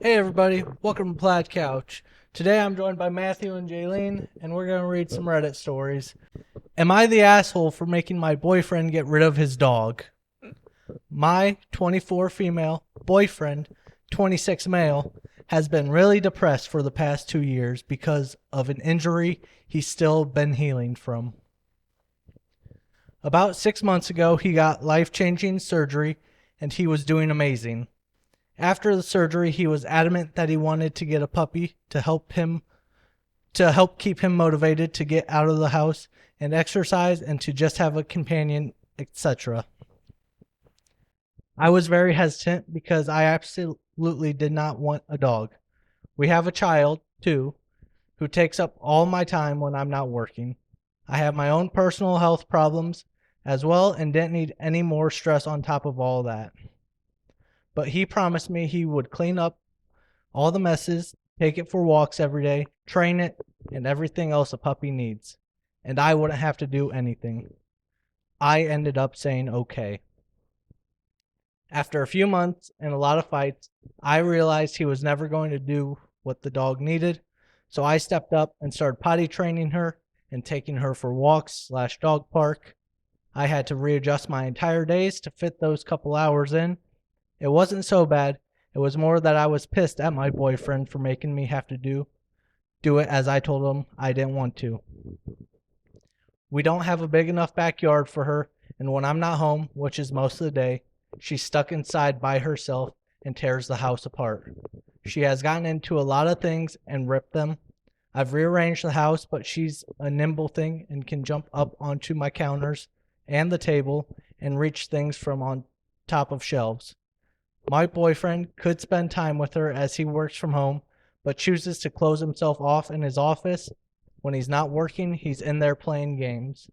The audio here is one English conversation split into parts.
Hey everybody, welcome to Plaid Couch. Today I'm joined by Matthew and Jaylene, and we're going to read some Reddit stories. Am I the asshole for making my boyfriend get rid of his dog? My 24 female boyfriend, 26 male, has been really depressed for the past 2 years because of an injury he's still been healing from. About 6 months ago, he got life-changing surgery, and he was doing amazing. After the surgery, he was adamant that he wanted to get a puppy to help keep him motivated to get out of the house and exercise and to just have a companion, etc. I was very hesitant because I absolutely did not want a dog. We have a child, too, who takes up all my time when I'm not working. I have my own personal health problems as well and didn't need any more stress on top of all that. But he promised me he would clean up all the messes, take it for walks every day, train it, and everything else a puppy needs. And I wouldn't have to do anything. I ended up saying okay. After a few months and a lot of fights, I realized he was never going to do what the dog needed. So I stepped up and started potty training her and taking her for walks/dog park. I had to readjust my entire days to fit those couple hours in. It wasn't so bad. It was more that I was pissed at my boyfriend for making me have to do it as I told him I didn't want to. We don't have a big enough backyard for her, and when I'm not home, which is most of the day, she's stuck inside by herself and tears the house apart. She has gotten into a lot of things and ripped them. I've rearranged the house, but she's a nimble thing and can jump up onto my counters and the table and reach things from on top of shelves. My boyfriend could spend time with her as he works from home, but chooses to close himself off in his office. When he's not working, he's in there playing games.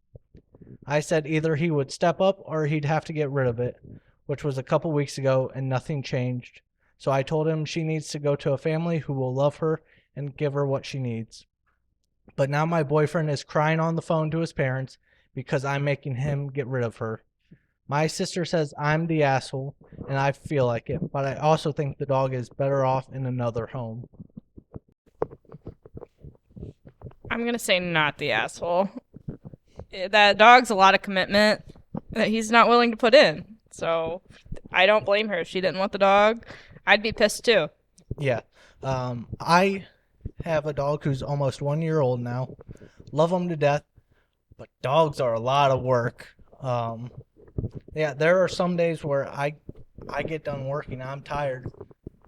I said either he would step up or he'd have to get rid of it, which was a couple weeks ago, and nothing changed. So I told him she needs to go to a family who will love her and give her what she needs. But now my boyfriend is crying on the phone to his parents because I'm making him get rid of her. My sister says I'm the asshole, and I feel like it, but I also think the dog is better off in another home. I'm gonna say not the asshole. That dog's a lot of commitment that he's not willing to put in. So I don't blame her. If she didn't want the dog, I'd be pissed too. Yeah. I have a dog who's almost 1 year old now. Love him to death, but dogs are a lot of work. Yeah, there are some days where I get done working, I'm tired,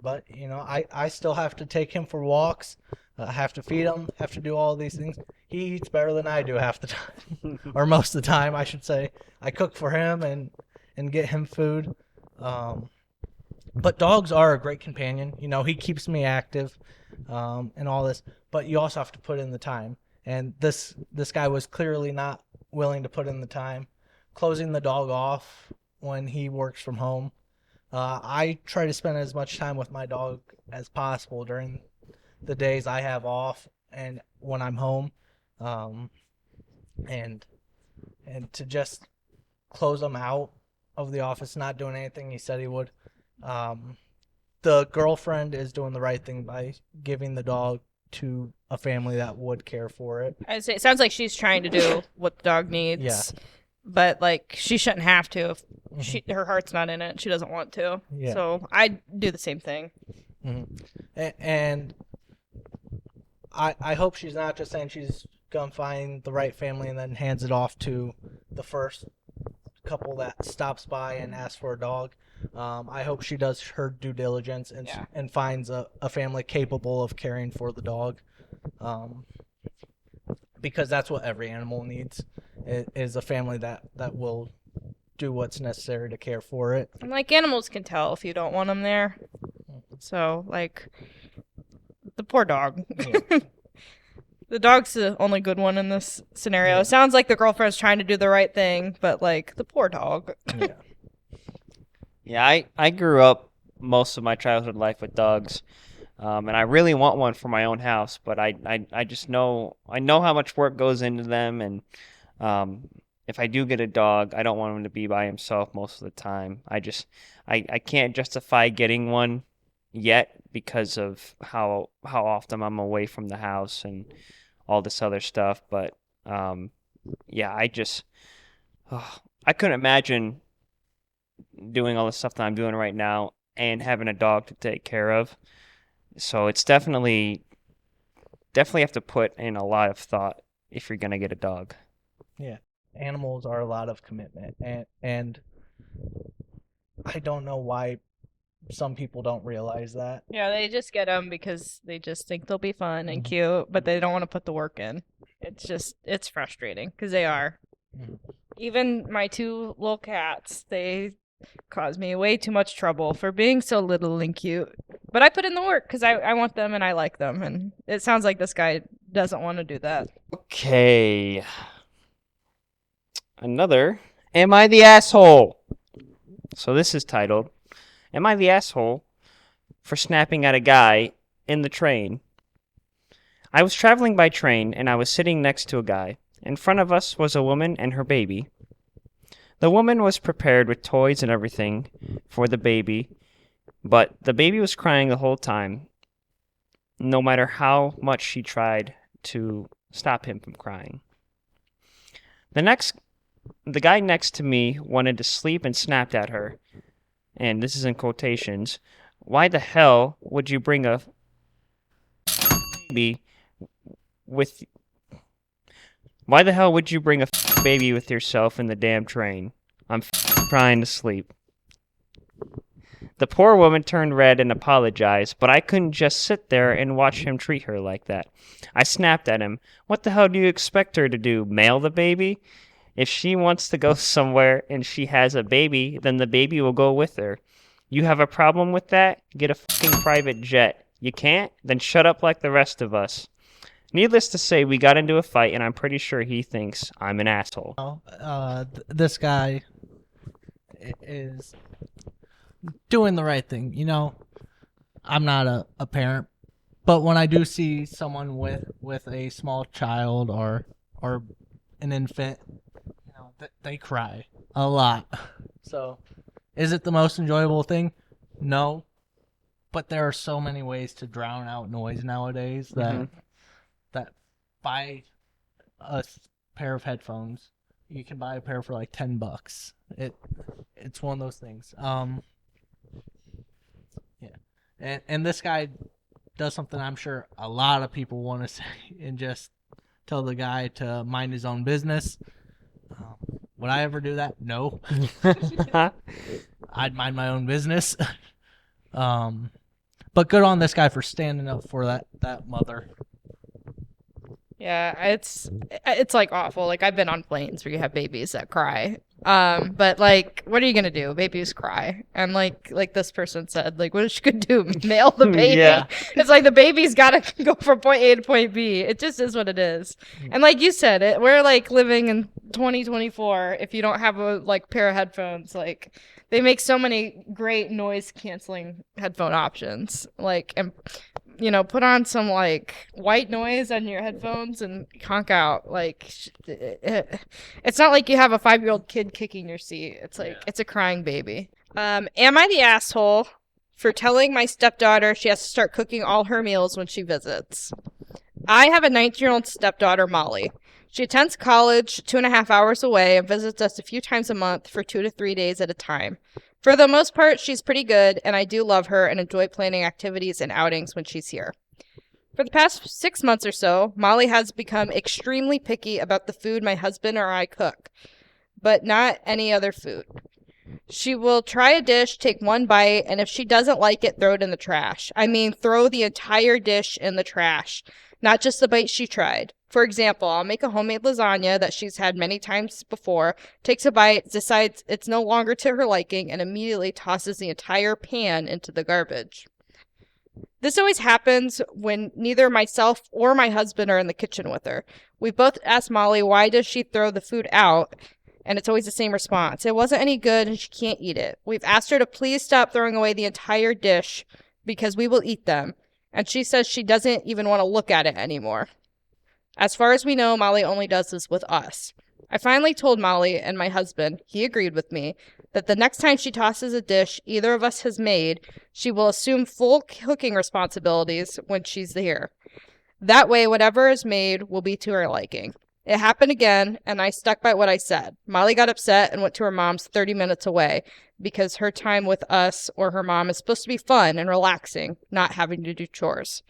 but I still have to take him for walks. I have to feed him, have to do all these things. He eats better than I do half the time, or most of the time, I should say. I cook for him and get him food. Um, but dogs are a great companion. He keeps me active, and all this. But you also have to put in the time. And this guy was clearly not willing to put in the time. Closing the dog off when he works from home. I try to spend as much time with my dog as possible during the days I have off and when I'm home, um, and to just close him out of the office, not doing anything he said he would. Um, the girlfriend is doing the right thing by giving the dog to a family that would care for it. I'd say it sounds like she's trying to do what the dog needs. Yeah. But like she shouldn't have to if Mm-hmm. her heart's not in it. She doesn't want to. Yeah. So I'd do the same thing. Mm-hmm. And I hope she's not just saying she's gonna find the right family and then hands it off to the first couple that stops by and asks for a dog. I hope she does her due diligence Yeah. and finds a family capable of caring for the dog, um, because that's what every animal needs is a family that will do what's necessary to care for it. And like animals can tell if you don't want them there. So like the poor dog. Yeah. The dog's the only good one in this scenario. Yeah. It sounds like the girlfriend's trying to do the right thing, but like the poor dog. Yeah. Yeah, I grew up most of my childhood life with dogs, and I really want one for my own house. But I just I know how much work goes into them, and if I do get a dog, I don't want him to be by himself most of the time. I can't justify getting one yet because of how often I'm away from the house and all this other stuff. But yeah, I couldn't imagine doing all the stuff that I'm doing right now and having a dog to take care of. So it's definitely have to put in a lot of thought if you're gonna get a dog. Yeah, animals are a lot of commitment, and I don't know why some people don't realize that. Yeah, they just get them because they just think they'll be fun and Mhm. cute, but they don't want to put the work in. It's frustrating because they are. Mhm. Even my two little cats, they cause me way too much trouble for being so little and cute. But I put in the work because I want them and I like them. And it sounds like this guy doesn't want to do that. Okay. Another. Am I the asshole? So this is titled, Am I the asshole for snapping at a guy in the train? I was traveling by train and I was sitting next to a guy. In front of us was a woman and her baby. The woman was prepared with toys and everything for the baby, but the baby was crying the whole time, no matter how much she tried to stop him from crying. The guy next to me wanted to sleep and snapped at her. And this is in quotations. Why the hell would you bring a baby with Why the hell would you bring a baby with yourself in the damn train? I'm trying to sleep. The poor woman turned red and apologized, but I couldn't just sit there and watch him treat her like that. I snapped at him. What the hell do you expect her to do? Mail the baby? If she wants to go somewhere and she has a baby, then the baby will go with her. You have a problem with that? Get a fucking private jet. You can't? Then shut up like the rest of us. Needless to say, we got into a fight, and I'm pretty sure he thinks I'm an asshole. This guy is doing the right thing. You know, I'm not a parent, but when I do see someone with a small child or an infant, you know, they cry a lot. So, is it the most enjoyable thing? No, but there are so many ways to drown out noise nowadays that buy a pair of headphones. You can buy a pair for like $10. It's one of those things. Yeah, and this guy does something I'm sure a lot of people want to say and just tell the guy to mind his own business. Would I ever do that? No. I'd mind my own business. But good on this guy for standing up for that mother. Yeah, it's like awful. Like I've been on planes where you have babies that cry. But like, what are you gonna do? Babies cry, and like this person said, like, what she could do? Mail the baby. Yeah. It's like the baby's gotta go from point A to point B. It just is what it is. And like you said, we're like living in 2024. If you don't have a like pair of headphones, like they make so many great noise canceling headphone options. Like and. You know, put on some like white noise on your headphones and conk out. Like, it's not like you have a 5-year-old kid kicking your seat. It's like it's a crying baby. Am I the asshole for telling my stepdaughter she has to start cooking all her meals when she visits? I have a 19-year-old stepdaughter, Molly. She attends college 2.5 hours away and visits us a few times a month for 2 to 3 days at a time. For the most part, she's pretty good, and I do love her and enjoy planning activities and outings when she's here. For the past 6 months or so, Molly has become extremely picky about the food my husband or I cook, but not any other food. She will try a dish, take one bite, and if she doesn't like it, throw it in the trash. I mean, throw the entire dish in the trash, not just the bite she tried. For example, I'll make a homemade lasagna that she's had many times before, takes a bite, decides it's no longer to her liking, and immediately tosses the entire pan into the garbage. This always happens when neither myself or my husband are in the kitchen with her. We both ask Molly why does she throw the food out, and it's always the same response. It wasn't any good and she can't eat it. We've asked her to please stop throwing away the entire dish because we will eat them, and she says she doesn't even want to look at it anymore. As far as we know, Molly only does this with us. I finally told Molly and my husband, he agreed with me, that the next time she tosses a dish either of us has made, she will assume full cooking responsibilities when she's here. That way, whatever is made will be to her liking. It happened again, and I stuck by what I said. Molly got upset and went to her mom's 30 minutes away because her time with us or her mom is supposed to be fun and relaxing, not having to do chores.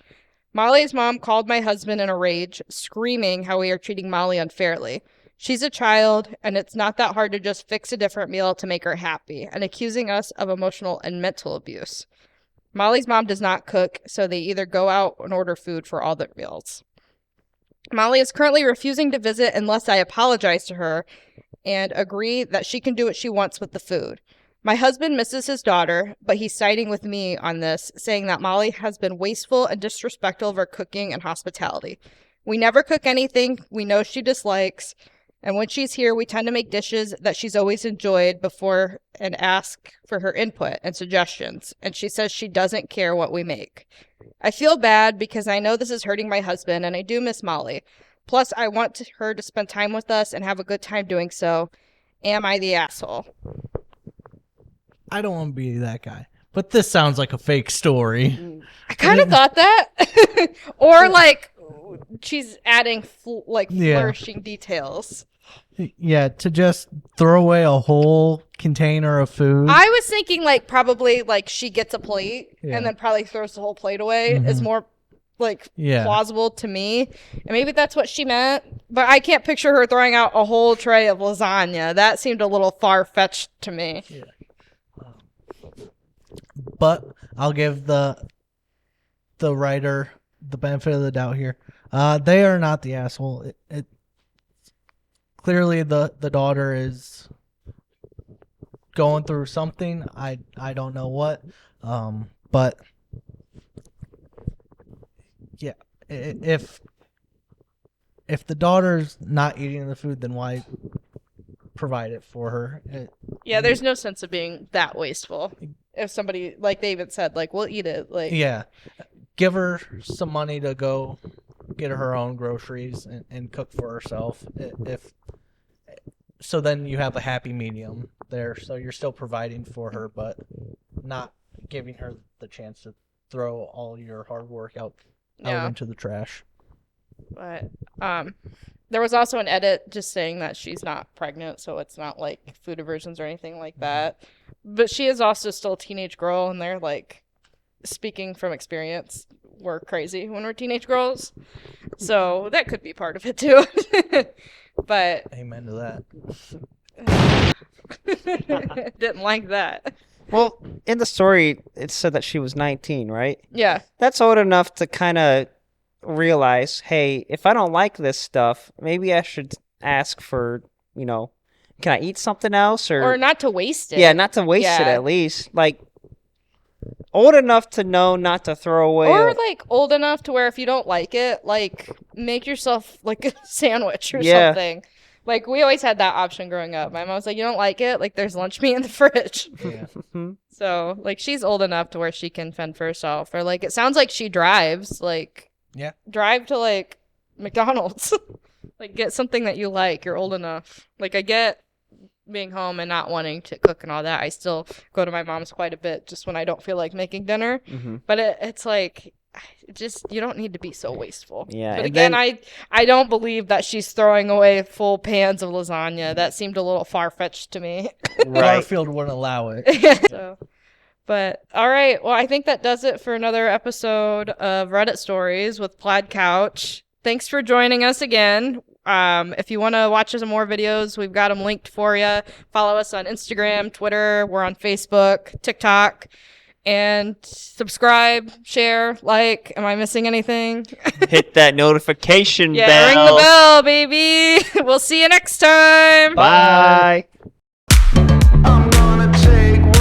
Molly's mom called my husband in a rage, screaming how we are treating Molly unfairly. She's a child, and it's not that hard to just fix a different meal to make her happy, and accusing us of emotional and mental abuse. Molly's mom does not cook, so they either go out and order food for all their meals. Molly is currently refusing to visit unless I apologize to her and agree that she can do what she wants with the food. My husband misses his daughter, but he's siding with me on this, saying that Molly has been wasteful and disrespectful of her cooking and hospitality. We never cook anything we know she dislikes, and when she's here, we tend to make dishes that she's always enjoyed before and ask for her input and suggestions, and she says she doesn't care what we make. I feel bad because I know this is hurting my husband, and I do miss Molly. Plus, I want her to spend time with us and have a good time doing so. Am I the asshole? I don't want to be that guy. But this sounds like a fake story. I kind of thought that. Or like she's adding flourishing details. Yeah, to just throw away a whole container of food. I was thinking like probably like she gets a plate and then probably throws the whole plate away is more like plausible to me. And maybe that's what she meant. But I can't picture her throwing out a whole tray of lasagna. That seemed a little far-fetched to me. Yeah. But I'll give the writer the benefit of the doubt here. They are not the asshole. It clearly the daughter is going through something. I don't know what. But yeah, if the daughter's not eating the food, then why provide it for her? Yeah, there's no sense of being that wasteful. If somebody, like they even said, like, we'll eat it. Like, yeah, give her some money to go get her own groceries and cook for herself. So then you have a happy medium there. So you're still providing for her, but not giving her the chance to throw all your hard work out into the trash. But there was also an edit just saying that she's not pregnant, so it's not like food aversions or anything like that. But she is also still a teenage girl, and they're like, speaking from experience, we're crazy when we're teenage girls. So that could be part of it too. But amen to that. Didn't like that. Well, in the story, it said that she was 19, right? Yeah. That's old enough to kind of realize, hey, if I don't like this stuff, maybe I should ask for, can I eat something else? Or not to waste it. Yeah, not to waste it at least. Like, old enough to know not to throw away. Or, like, old enough to where if you don't like it, like, make yourself, like, a sandwich or something. Like, we always had that option growing up. My mom was like, you don't like it? Like, there's lunch meat in the fridge. Yeah. So, like, she's old enough to where she can fend for herself. Or, like, it sounds like she drives. Like, drive to, like, McDonald's. Like, get something that you like. You're old enough. Like, I get being home and not wanting to cook and all that. I still go to my mom's quite a bit just when I don't feel like making dinner. But it's like, just, you don't need to be so wasteful. Yeah. But again, I don't believe that she's throwing away full pans of lasagna. That seemed a little far-fetched to me. Garfield wouldn't allow it. So, but all right. Well, I think that does it for another episode of Reddit Stories with Plaid Couch. Thanks for joining us again. If you want to watch some more videos, we've got them linked for you. Follow us on Instagram, Twitter. We're on Facebook, TikTok. And subscribe, share, like. Am I missing anything? Hit that notification bell. Yeah, ring the bell, baby. We'll see you next time. Bye. I'm gonna take